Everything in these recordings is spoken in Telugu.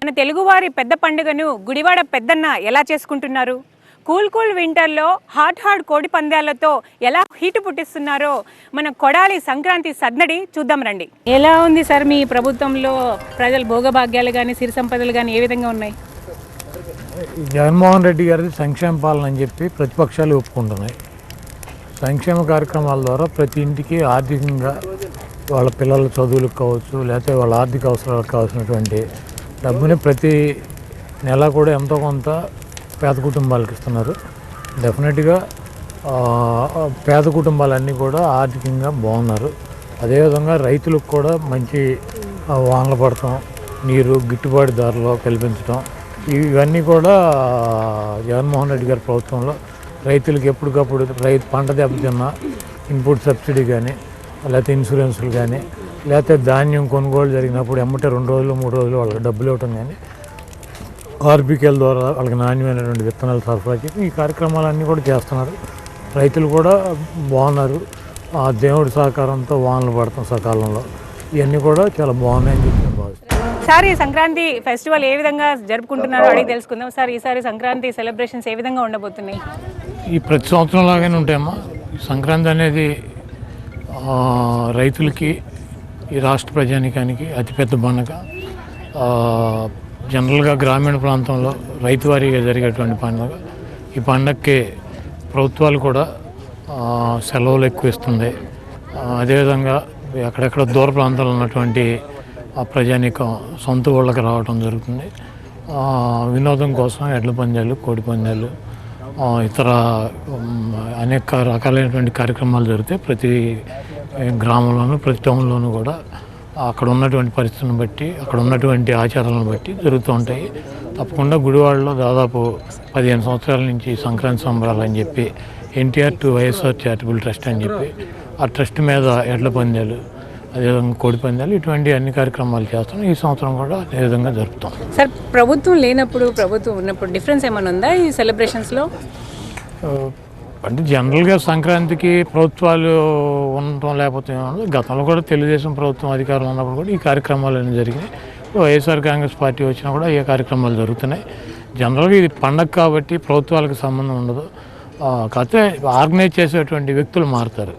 మన తెలుగువారి పెద్ద పండుగను గుడివాడ పెద్దన్న ఎలా చేసుకుంటున్నారు? కూల్ వింటర్లో హాట్ కోడి పందాలతో ఎలా హీటు పుట్టిస్తున్నారో మన కొడాలి సంక్రాంతి సద్నడి చూద్దాం రండి. ఎలా ఉంది సార్ మీ ప్రభుత్వంలో ప్రజల భోగభాగ్యాలు కానీ సిరి సంపదలు కానీ ఏ విధంగా ఉన్నాయి? జగన్మోహన్ రెడ్డి గారి సంక్షేమ పాలన అని చెప్పి ప్రతిపక్షాలు ఒప్పుకుంటున్నాయి. సంక్షేమ కార్యక్రమాల ద్వారా ప్రతి ఇంటికి ఆర్థికంగా వాళ్ళ పిల్లల చదువులకు కావచ్చు, లేకపోతే వాళ్ళ ఆర్థిక అవసరాలకు కావాల్సినటువంటి డబ్బుని ప్రతి నెల కూడా ఎంతో కొంత పేద కుటుంబాలకు ఇస్తున్నారు. డెఫినెట్గా పేద కుటుంబాలన్నీ కూడా ఆర్థికంగా బాగున్నారు. అదేవిధంగా రైతులకు కూడా మంచి వానలు పడటం, నీరు గిట్టుబాటు ధరలో కల్పించడం, ఇవన్నీ కూడా జగన్మోహన్ రెడ్డి గారి ప్రభుత్వంలో రైతులకు ఎప్పటికప్పుడు పంట దెబ్బతిన్న ఇన్పుట్ సబ్సిడీ కానీ, లేకపోతే ఇన్సూరెన్సులు కానీ, లేకపోతే ధాన్యం కొనుగోలు జరిగినప్పుడు ఎమ్మటే 2 రోజులు 3 రోజులు వాళ్ళకి డబ్బులు ఇవ్వటం కానీ, ఆర్బికేల ద్వారా వాళ్ళకి నాణ్యమైనటువంటి విత్తనాలు సరఫరా చేసి ఈ కార్యక్రమాలన్నీ కూడా చేస్తున్నారు. రైతులు కూడా బాగున్నారు. ఆ దేవుడి సహకారంతో వానలు పడతాం సకాలంలో, ఇవన్నీ కూడా చాలా బాగున్నాయని చెప్పి నేను భావిస్తున్నాను. సార్, ఈ సంక్రాంతి ఫెస్టివల్ ఏ విధంగా జరుపుకుంటున్నారో అడిగి తెలుసుకుందాం. సార్, ఈసారి సంక్రాంతి సెలబ్రేషన్స్ ఏ విధంగా ఉండబోతున్నాయి? ఈ ప్రతి సంవత్సరం లాగానే ఉంటాయమ్మా. సంక్రాంతి అనేది రైతులకి, ఈ రాష్ట్ర ప్రజానికానికి అతిపెద్ద పండుగ. జనరల్గా గ్రామీణ ప్రాంతంలో రైతువారీగా జరిగేటువంటి పండుగ. ఈ పండగకి ప్రభుత్వాలు కూడా సెలవులు ఎక్కువ ఇస్తుంది. అదేవిధంగా ఎక్కడెక్కడ దూర ప్రాంతాల్లో ఉన్నటువంటి ప్రజానికం సొంత ఊళ్ళకి రావడం జరుగుతుంది. వినోదం కోసం ఎడ్ల పందాలు, కోడి పందాలు, ఇతర అనేక రకాలైనటువంటి కార్యక్రమాలు జరుగుతాయి. ప్రతి గ్రామంలోనూ ప్రతి టౌన్లోనూ కూడా అక్కడ ఉన్నటువంటి పరిస్థితులను బట్టి, అక్కడ ఉన్నటువంటి ఆచారాలను బట్టి జరుగుతూ ఉంటాయి. తప్పకుండా గుడివాడలో దాదాపు 15 సంవత్సరాల నుంచి సంక్రాంతి సంబరాలు అని చెప్పి NTR to YSR charitable trust అని చెప్పి ఆ ట్రస్ట్ మీద ఎడ్ల పందాలు, అదేవిధంగా కోడి పందాలు, ఇటువంటి అన్ని కార్యక్రమాలు చేస్తాం. ఈ సంవత్సరం కూడా అదే విధంగా జరుపుతాం. సార్, ప్రభుత్వం లేనప్పుడు ప్రభుత్వం ఉన్నప్పుడు డిఫరెన్స్ ఏమైనా ఉందా ఈ సెలబ్రేషన్స్లో? అంటే జనరల్గా సంక్రాంతికి ప్రభుత్వాలు ఉండటం లేకపోతే గతంలో కూడా తెలుగుదేశం ప్రభుత్వం అధికారంలో ఉన్నప్పుడు కూడా ఈ కార్యక్రమాలు అన్నీ జరిగినాయి. వైఎస్ఆర్ కాంగ్రెస్ పార్టీ వచ్చినా కూడా ఏ కార్యక్రమాలు జరుగుతున్నాయి. జనరల్గా ఇది పండగ కాబట్టి ప్రభుత్వాలకు సంబంధం ఉండదు. కాకపోతే ఆర్గనైజ్ చేసేటువంటి వ్యక్తులు మారుతారు.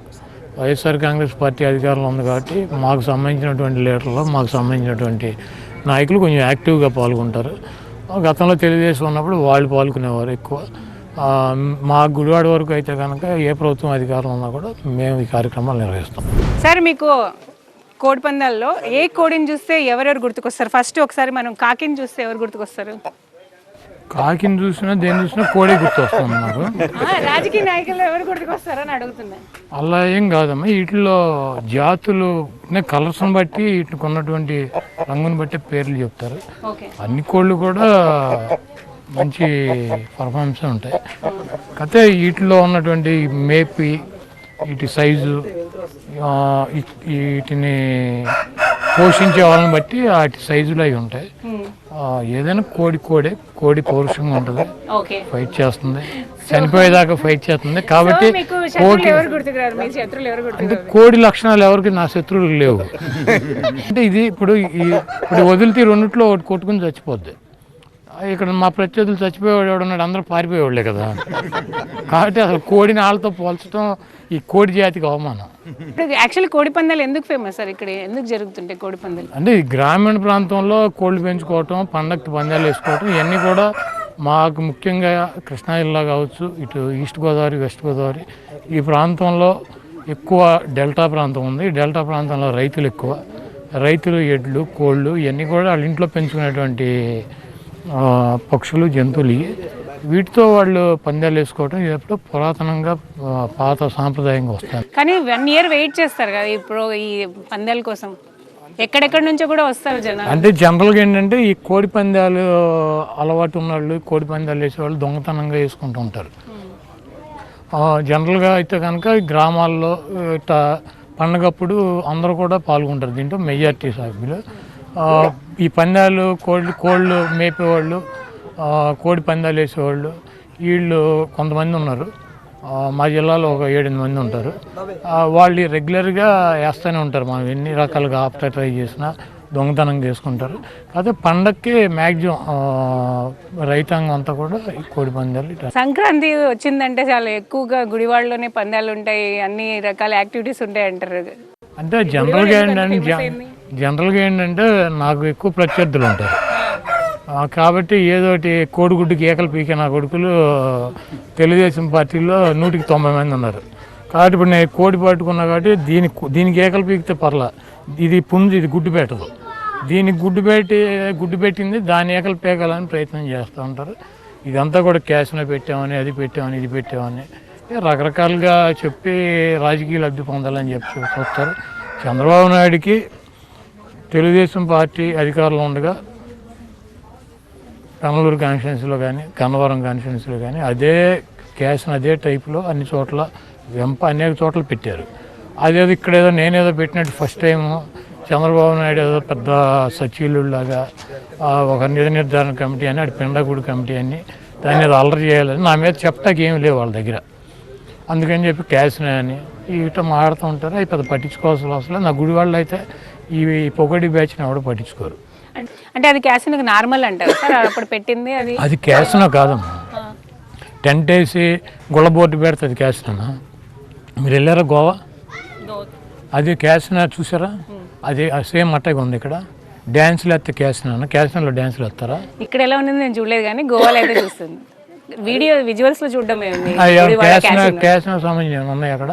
వైఎస్ఆర్ కాంగ్రెస్ పార్టీ అధికారంలో ఉంది కాబట్టి మాకు సంబంధించినటువంటి లీడర్లు, మాకు సంబంధించినటువంటి నాయకులు కొంచెం యాక్టివ్గా పాల్గొంటారు. గతంలో తెలుగుదేశం ఉన్నప్పుడు వాళ్ళు పాల్గొనేవారు ఎక్కువ. మా గుడివాడ వరకు అయితే కనుక ఏ ప్రభుత్వం అధికారం ఉన్నా కూడా మేము ఈ కార్యక్రమాలు నిర్వహిస్తాం. సార్, మీకు కోడి పందాల్లో ఏ కోడిని చూస్తే ఎవరెవరు గుర్తుకొస్తారు? ఫస్ట్ ఒకసారి మనం కాకిని చూస్తే ఎవరు గుర్తుకొస్తారు? కాకిని చూసినా దేని చూసినా కోడే గుర్తొస్తుంది నాకు. రాజకీయ నాయకులు ఎవరు గుర్తుకొస్తారని అడుగుతున్నా. అలా ఏం కాదమ్మా. వీటిలో జాతులు కలర్స్ని బట్టి, వీటికి ఉన్నటువంటి రంగుని బట్టి పేర్లు చెప్తారు. అన్ని కోళ్ళు కూడా మంచి పర్ఫార్మెన్స్ ఉంటాయి. కాకపోతే వీటిలో ఉన్నటువంటి మేపి, వీటి సైజు, వీటిని పోషించే వాళ్ళని బట్టి వాటి సైజులు అవి ఉంటాయి. ఏదైనా కోడి పౌరుషంగా ఉంటుంది, ఫైట్ చేస్తుంది, చనిపోయేదాకా ఫైట్ చేస్తుంది. కాబట్టి అంటే కోడి లక్షణాలు ఎవరికి నా శత్రువులు లేవు. అంటే ఇది ఇప్పుడు వదిలితే రెండిట్లో ఒకటి కొట్టుకుని చచ్చిపోద్ది. ఇక్కడ మా ప్రత్యర్థులు చచ్చిపోయేవాడు ఉన్నాడు, అందరూ పారిపోయేవాళ్ళే కదా. కాబట్టి అసలు కోడిని వాళ్ళతో పోల్చడం ఈ కోడి జాతికి అవమానం. యాక్చువల్లీ కోడి పందాలు ఎందుకు ఫేమస్ సార్? ఇక్కడ ఎందుకు జరుగుతుంటాయి కోడి పందాలు? అంటే ఈ గ్రామీణ ప్రాంతంలో కోళ్ళు పెంచుకోవటం, పండగకి పందాలు వేసుకోవటం, ఇవన్నీ కూడా మాకు ముఖ్యంగా కృష్ణా జిల్లా కావచ్చు, ఇటు ఈస్ట్ గోదావరి, వెస్ట్ గోదావరి ఈ ప్రాంతంలో ఎక్కువ డెల్టా ప్రాంతం ఉంది. డెల్టా ప్రాంతంలో రైతులు ఎక్కువ. రైతులు ఎడ్లు, కోళ్ళు ఇవన్నీ కూడా వాళ్ళ ఇంట్లో పెంచుకునేటువంటి పక్షులు, జంతువులు. వీటితో వాళ్ళు పందాలు వేసుకోవడం ఎప్పుడో పురాతనంగా పాత సాంప్రదాయంగా వస్తారు. కానీ 1 year వెయిట్ చేస్తారు కదా ఇప్పుడు ఈ పందాల కోసం. ఎక్కడెక్కడి నుంచో కూడా వస్తారు జనాలు. అంటే జనరల్గా ఏంటంటే ఈ కోడి పందాలు అలవాటు ఉన్నవాళ్ళు, కోడి పందాలు వేసేవాళ్ళు దొంగతనంగా వేసుకుంటూ ఉంటారు. జనరల్గా అయితే కనుక గ్రామాల్లో ఇట్లా పండగప్పుడు అందరూ కూడా పాల్గొంటారు. దీంట్లో మెజారిటీ సభ్యులు ఈ పందాలు కోళ్ళు మేపేవాళ్ళు, కోడి పందాలు వేసేవాళ్ళు వీళ్ళు కొంతమంది ఉన్నారు. మా జిల్లాలో ఒక 7-8 మంది ఉంటారు. వాళ్ళు రెగ్యులర్గా వేస్తూనే ఉంటారు. మనం ఎన్ని రకాలుగా ఆప్తా ట్రై చేసినా దొంగతనం చేసుకుంటారు. కాకపోతే పండక్కి మ్యాక్సిమం రైతాంగం అంతా కూడా ఈ కోడి పందాలు ఇట్లా. సంక్రాంతి వచ్చిందంటే చాలా ఎక్కువగా గుడివాడలోనే పందాలు ఉంటాయి, అన్ని రకాల యాక్టివిటీస్ ఉంటాయి అంటారు. అంటే జనరల్గా ఏంటంటే నాకు ఎక్కువ ప్రత్యర్థులు ఉంటారు కాబట్టి ఏదోటి కోడిగుడ్డుకి ఏకలు పీకే నా కొడుకులు తెలుగుదేశం పార్టీలో 100కి 90 మంది ఉన్నారు. కాబట్టి ఇప్పుడు నేను కోడి పట్టుకున్నా కాబట్టి దీనికి ఏకలు పీకితే పర్లా, ఇది పుంజు, ఇది గుడ్డు పెట్టదు. దీనికి గుడ్డు పెట్టింది దాని ఏకలు పీకాలని ప్రయత్నం చేస్తూ ఉంటారు. ఇదంతా కూడా క్యాష్లో పెట్టామని, అది పెట్టామని, ఇది పెట్టామని రకరకాలుగా చెప్పి రాజకీయ లబ్ధి పొందాలని చెప్పి చూస్తారు. చంద్రబాబు నాయుడికి తెలుగుదేశం పార్టీ అధికారంలో ఉండగా కమలూరు కాన్స్టిట్యున్సీలో కానీ, కన్నవరం కాన్స్టిట్యున్సీలో కానీ అదే క్యాష్ని అదే టైపులో అన్ని చోట్ల అనేక చోట్ల పెట్టారు. అదేదో ఇక్కడేదో నేనేదో పెట్టినట్టు ఫస్ట్ టైం చంద్రబాబు నాయుడు ఏదో పెద్ద సచివులాగా ఒక నిర్ధారణ కమిటీ అని, అటు పిండగూడి కమిటీ అని దాన్ని ఏదో అల్లరి చేయాలని నా మీద చెప్తాకి ఏమి లేవు వాళ్ళ దగ్గర. అందుకని చెప్పి క్యాష్నే అని ఇట్లా మాడుతూ ఉంటారు. అవి పెద్ద పట్టించుకోవాల్సిన అవసరం. నా గుడి వాళ్ళు అయితే ఈ పొగడి బ్యాచ్ని ఎవడో పట్టించుకోరు. అంటే అది క్యాసినో నార్మల్ అంటారు సార్ అప్పుడు పెట్టింది? అది క్యాసినో కాదమ్మా, టెంట్ వేసి గుళ్ళ బోర్డు పెడుతుంది క్యాసినోనా. మీరు వెళ్ళారా గోవా? అది క్యాసినో చూసారా? అది సేమ్ అట్టగా ఉంది. ఇక్కడ డ్యాన్సులు వేస్తే క్యాసినోలో డ్యాన్సులు వేస్తారా? ఇక్కడ ఎలా ఉంది నేను చూడలేదు కానీ గోవాలో అయితే చూస్తుంది, వీడియో విజువల్స్ లో చూడడం. క్యాసినో సంబంధించి ఉన్నాయి అక్కడ.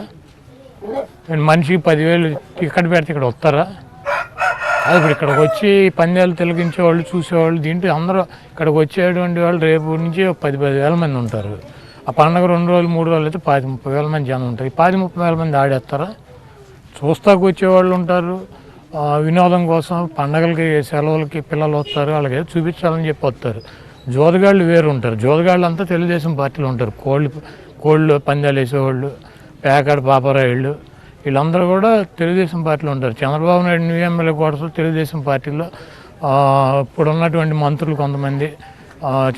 మనిషికి 10,000 టికెట్ పెడితే ఇక్కడ వస్తారా? అది ఇప్పుడు ఇక్కడికి వచ్చి పందాలు తిలకించేవాళ్ళు, చూసేవాళ్ళు, దీంట్లో అందరూ ఇక్కడికి వచ్చేటువంటి వాళ్ళు రేపు నుంచి 10,000 మంది ఉంటారు. ఆ పండుగ 2 రోజులు 3 రోజులు అయితే 20,000-30,000 మంది జనం ఉంటారు. 20,000-30,000 మంది ఆడేస్తారా? చూస్తాకు వచ్చేవాళ్ళు ఉంటారు, వినోదం కోసం పండగలకి సెలవులకి పిల్లలు వస్తారు, వాళ్ళకి చూపించాలని చెప్పి వస్తారు. జోదగాళ్ళు వేరు ఉంటారు. జోదగాళ్ళు అంతా తెలుగుదేశం పార్టీలో ఉంటారు. కోళ్ళు పందాలు వేసేవాళ్ళు, పేకాడ పాపరాయిళ్ళు, వీళ్ళందరూ కూడా తెలుగుదేశం పార్టీలో ఉంటారు. చంద్రబాబు నాయుడు న్యూ ఎమ్మెల్యే కూడా తెలుగుదేశం పార్టీలో. ఇప్పుడు ఉన్నటువంటి మంత్రులు కొంతమంది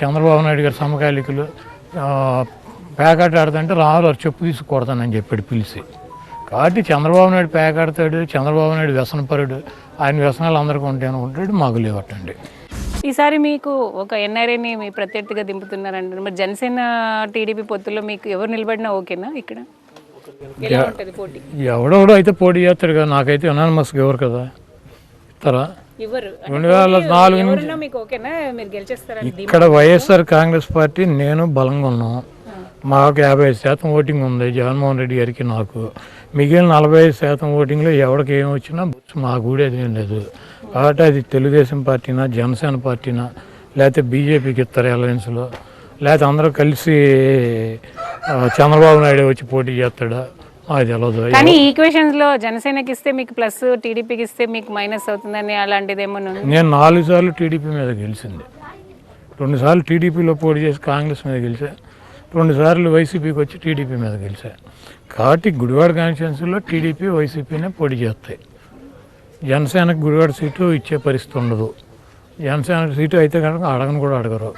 చంద్రబాబు నాయుడు గారు సమకాలికులు పేకాట ఆడుతుంటే రారు చెప్పు తీసుకొడతానని చెప్పాడు పిలిచి. కాబట్టి చంద్రబాబు నాయుడు పేకాడతాడు, చంద్రబాబు నాయుడు వ్యసనపరుడు, ఆయన వ్యసనాలు అందరికీ ఉంటాయి అనుకుంటాడు, మాకు లేవటండి. ఈసారి మీకు ఒక ఎన్ఆర్ఐని మీ ప్రత్యర్థిగా దింపుతున్నారంటారు. మరి జనసేన టీడీపీ పొత్తుల్లో మీకు ఎవరు నిలబడినా ఓకేనా? ఇక్కడ ఎవడెవడో అయితే పోటీ చేస్తాడు కదా, నాకైతే యునానిమస్గా ఎవరు కదా ఇస్తారా? 2004 నుంచి ఇక్కడ వైఎస్ఆర్ కాంగ్రెస్ పార్టీ నేను బలంగా ఉన్నాం. మాకు 55% ఓటింగ్ ఉంది జగన్మోహన్ రెడ్డి గారికి. నాకు మిగిలిన 45% ఓటింగ్లో ఎవరికి ఏమి వచ్చినా మాకు ఊడేది ఏం లేదు. కాబట్టి అది తెలుగుదేశం పార్టీనా, జనసేన పార్టీనా, లేకపోతే బీజేపీకి ఇస్తారు అలయన్స్లో, లేకపోతే అందరూ కలిసి చంద్రబాబు నాయుడు వచ్చి పోటీ చేస్తాడా అది తెలియదు. కానీ ఈక్వేషన్స్ లో జనసేనకి ఇస్తే మీకు ప్లస్, టీడీపీకి ఇస్తే మీకు మైనస్ అవుతుందని అలాంటిది ఏమన్నా? నేను 4 సార్లు టీడీపీ మీద గెలిచింది. 2 సార్లు టీడీపీలో పోటీ చేసి కాంగ్రెస్ మీద గెలిచా, 2 సార్లు వైసీపీకి వచ్చి టీడీపీ మీద గెలిచా. కాబట్టి గుడివాడ కాన్స్టిట్యున్సీలో టీడీపీ వైసీపీనే పోటీ చేస్తాయి. జనసేనకు గుడివాడ సీటు ఇచ్చే పరిస్థితి ఉండదు. జనసేన సీటు అయితే కనుక అడగను కూడా అడగరు.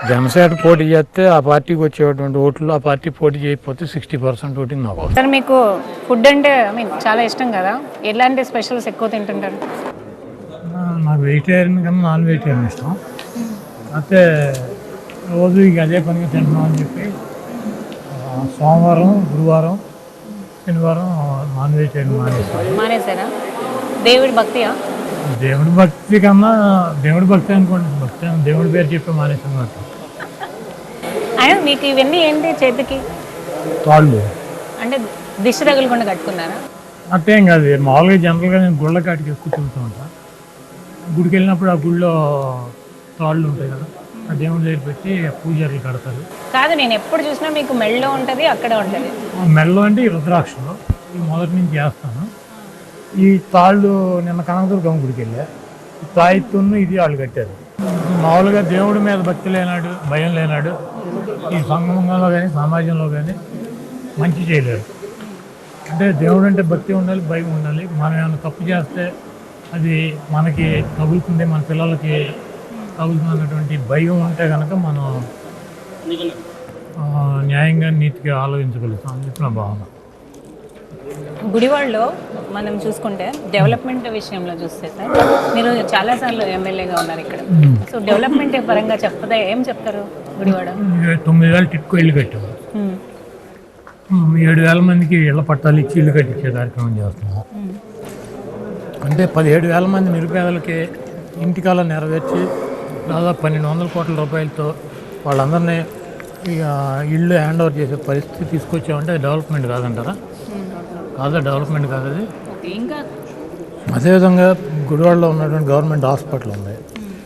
జనసేన పోటీ చేస్తే ఆ పార్టీకి వచ్చేటువంటి ఓట్లు ఆ పార్టీ పోటీ చేయకపోతే 60% ఓటింగ్ నాకు. సార్ మీకు ఫుడ్ అంటే చాలా ఇష్టం కదా, ఎలాంటి స్పెషల్స్ ఎక్కువ తింటుంటారు? నాకు వెజిటేరియన్ కన్నా నాన్ వెజిటేరియన్ ఇష్టం. అయితే రోజు ఇక అదే పనిగా తింటున్నాం అని చెప్పి సోమవారం, గురువారం, శనివారం నాన్ వెజిటేరియన్ మానేసారా? దేవుడి భక్తియా? దేవుడి భక్తి కన్నా దేవుడి భక్తి అనుకోండి, భక్తి దేవుడి పేరు చెప్పి మానేసాను. అయినా మీకు ఇవన్నీ ఏంటి చేతికి? తాళ్ళు అంటే దిష్టి తగలకుండా కట్టుకున్నారా? అట్టేం కాదు, మామూలుగా జనరల్గా నేను గుళ్ళ కాటికి ఎక్కువ తిరుగుతూ ఉంటాను. గుడికి వెళ్ళినప్పుడు ఆ గుళ్ళో తాళ్ళు ఉంటాయి కదా, ఆ దేవుడి దగ్గర పెట్టి పూజారులు కడతారు. కాదు, నేను ఎప్పుడు చూసినా మీకు మెడలో ఉంటుంది, అక్కడే ఉంటుంది. మెడలో అంటే ఈ రుద్రాక్షలు ఈ మొదటి నుంచి చేస్తాను. ఈ తాళ్ళు నిన్న కనకదుర్గమ్మ గుడికి వెళ్ళా, ఈ తాయిత్తును ఇది వాళ్ళు కట్టారు. మామూలుగా దేవుడి మీద భక్తి లేనాడు, భయం లేనాడు ఈ సంఘంలో కానీ సమాజంలో కానీ మంచి చేయలేరు. అంటే దేవుడు అంటే భక్తి ఉండాలి, భయం ఉండాలి. మనం ఏమైనా తప్పు చేస్తే అది మనకి తగులుతుంది, మన పిల్లలకి తగులుతున్నటువంటి భయం ఉంటే కనుక మనం న్యాయంగా నీతిగా ఆలోచించగలుగుతాం అని చెప్పి నా భావన. గుడివాడలో మనం చూసుకుంటే డెవలప్మెంట్ విషయంలో చూస్తే సార్ మీరు చాలాసార్లు ఎమ్మెల్యేగా ఉన్నారు ఇక్కడ. సో డెవలప్మెంట్ పరంగా చెప్తే ఏం చెప్తారు? గుడివాడ 9,000 టిట్కో ఇల్లు కట్టాము, 7,000 మందికి ఇళ్ల పట్టాలు ఇచ్చి ఇల్లు కట్టించే కార్యక్రమం చేస్తున్నాము. అంటే 17,000 మంది నిరుపేదలకి ఇంటికాల నెరవేర్చి దాదాపు 1,200 కోట్ల రూపాయలతో వాళ్ళందరినీ ఇక ఇల్లు హ్యాండ్ ఓవర్ చేసే పరిస్థితి తీసుకొచ్చామంటే డెవలప్మెంట్ కాదంటారా? కాదా, డెవలప్మెంట్ కాదు అది. ఇంకా అదేవిధంగా గుడివాడలో ఉన్నటువంటి గవర్నమెంట్ హాస్పిటల్ ఉంది,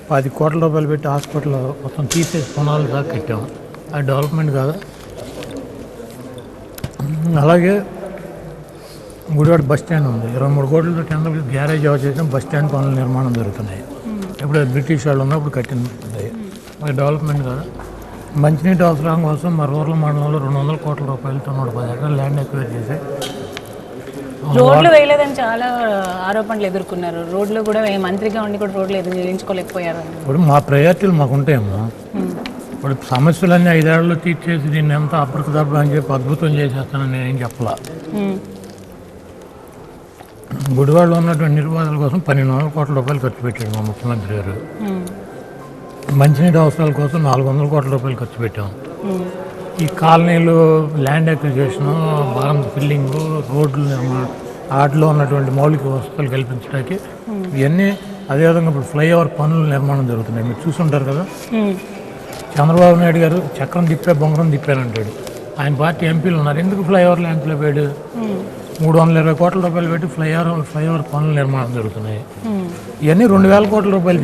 10 కోట్ల రూపాయలు పెట్టి హాస్పిటల్ మొత్తం తీసేసి పునాలు దాకా కట్టాము, అది డెవలప్మెంట్ కాదా? అలాగే గుడివాడ బస్ స్టాండ్ ఉంది, 23 కోట్లతో టెండర్ గ్యారేజ్ చేసిన బస్ స్టాండ్ పనుల నిర్మాణం జరుగుతున్నాయి. ఇప్పుడు బ్రిటిష్ వాళ్ళు ఉన్నప్పుడు కట్టింది, అది డెవలప్మెంట్ కాదా? మంచినీటి అవసరం కోసం మా రూరల్ మండలంలో 200 కోట్ల రూపాయలతో 110 ఎకరాలు ల్యాండ్ ఎక్వైర్ చేసి రోడ్లు వేయలేదని చాలా ఆరోపణలు ఎదుర్కొన్నారు. రోడ్లు కూడా మంత్రిగా ఉండి కూడా రోడ్లు వేయించుకోలేకపోయారు. ఇప్పుడు మా ప్రయారిటీలు మాకు ఉంటాయమ్మా. ఇప్పుడు సమస్యలన్నీ 5 ఏళ్లలో తీర్చేసి దీన్ని ఎంత అప్పటికప్పుడు అని చెప్పి అద్భుతం చేసేస్తానని నేనేం చెప్పలా. గుడివాడలో ఉన్నటువంటి నిర్వాహాల కోసం 12,000 కోట్ల రూపాయలు ఖర్చు పెట్టాడు మా ముఖ్యమంత్రి గారు. మంచినీటి అవసరాల కోసం 400 కోట్ల రూపాయలు ఖర్చు పెట్టాం. ఈ కాలనీలు ల్యాండ్ అక్విజిషన్, బారం ఫిల్లింగ్, రోడ్లు నిర్మాణం, వాటిలో ఉన్నటువంటి మౌలిక వసతులు కల్పించడానికి ఇవన్నీ, అదేవిధంగా ఇప్పుడు ఫ్లైఓవర్ పనుల నిర్మాణం జరుగుతున్నాయి. మీరు చూసుంటారు కదా, చంద్రబాబు నాయుడు గారు చక్రం తిప్పే బొంగరం తిప్పానంటాడు. ఆయన పార్టీ ఎంపీలు ఉన్నారు, ఎందుకు ఫ్లైఓవర్ ల్యాండ్లో పోయాడు? 320 కోట్ల రూపాయలు పెట్టి ఫ్లైఓవర్ పనుల నిర్మాణం జరుగుతున్నాయి. ఇవన్నీ 2,000 కోట్ల రూపాయలు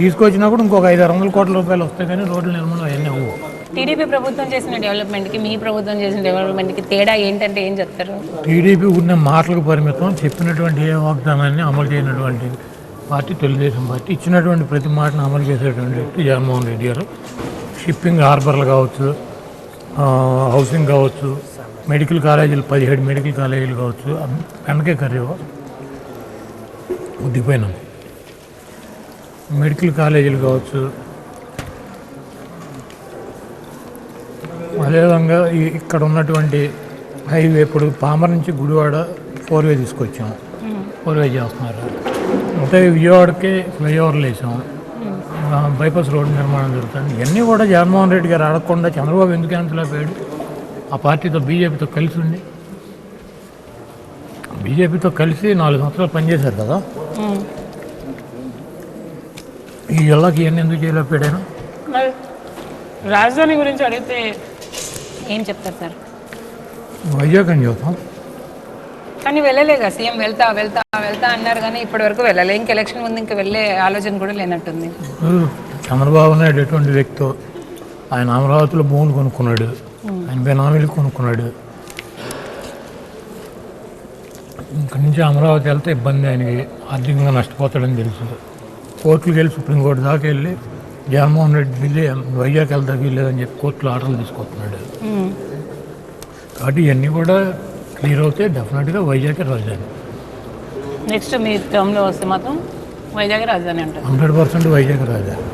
తీసుకొచ్చినప్పుడు ఇంకొక 500-600 కోట్ల రూపాయలు వస్తాయి, కానీ రోడ్ల నిర్మాణం అవన్నీ అవ్వవు. టీడీపీ ప్రభుత్వం చేసిన డెవలప్మెంట్కి మీ ప్రభుత్వం చేసిన డెవలప్మెంట్కి తేడా ఏంటంటే ఏం చెప్తారు? టీడీపీ ఉన్న మాటలకు పరిమితం, చెప్పినటువంటి ఏ వాగ్దానాన్ని అమలు చేయనటువంటి పార్టీ తెలుగుదేశం పార్టీ. ఇచ్చినటువంటి ప్రతి మాటను అమలు చేసేటువంటి వ్యక్తి జగన్మోహన్ రెడ్డి గారు. షిప్పింగ్ హార్బర్లు కావచ్చు, హౌసింగ్ కావచ్చు, మెడికల్ కాలేజీలు 17 మెడికల్ కాలేజీలు కావచ్చు, వెనకే కర్రీవో ఉద్దిపోయినాం. మెడికల్ కాలేజీలు కావచ్చు, అదేవిధంగా ఇక్కడ ఉన్నటువంటి హైవే, ఇప్పుడు పామర్ నుంచి గుడివాడ 4-వే తీసుకొచ్చాం, 4-వే చేస్తున్నారు. అంటే విజయవాడకి ఫ్లైఓవర్లు వేసాం, బైపాస్ రోడ్డు నిర్మాణం జరుగుతుంది. ఇవన్నీ కూడా జగన్మోహన్ రెడ్డి గారు అడగకుండా చంద్రబాబు ఎందుకు క్యాన్సిల్ ఆ పార్టీతో బీజేపీతో కలిసి ఉండి, బీజేపీతో కలిసి 4 సంవత్సరాలు పనిచేశారు కదా, ఈ జిల్లాకి ఇవన్నీ ఎందుకు చేయలేకపోయాను? రాజధాని గురించి అడిగితే ఏం చెప్తారు సార్? వైజాగ్ అని చెప్తాం, కానీ వెళ్ళలేగా. సీఎం వెళ్తా వెళ్తా వెళ్తా అన్నారు, కానీ ఇప్పటి వరకు వెళ్ళలే. ఇంక ఎలక్షన్ ముందు ఇంకా వెళ్ళే ఆలోచన కూడా లేనట్టుంది. చంద్రబాబు నాయుడు ఎటువంటి వ్యక్తో, ఆయన అమరావతిలో భూములు కొనుక్కున్నాడు, ఆయన బెనామీలు కొనుక్కున్నాడు. ఇక్కడి నుంచి అమరావతి వెళ్తే ఇబ్బంది, ఆయనకి ఆర్థికంగా నష్టపోతాడని తెలుసు. కోర్టులకు వెళ్ళి సుప్రీంకోర్టు దాకా వెళ్ళి జగన్మోహన్ రెడ్డి వెళ్ళి వైజాగ్ వెళ్తాకి వెళ్ళలేదని చెప్పి కోర్టులో ఆర్డర్లు తీసుకొస్తున్నాడు. కాబట్టి ఇవన్నీ కూడా క్లియర్ అవుతే డెఫినెట్గా వైజాగ్ రాజధాని. నెక్స్ట్ మీ టర్మ్లో వస్తే మాత్రం వైజాగ్ రాజధాని అంటారు. 100% వైజాగ్ రాజధాని.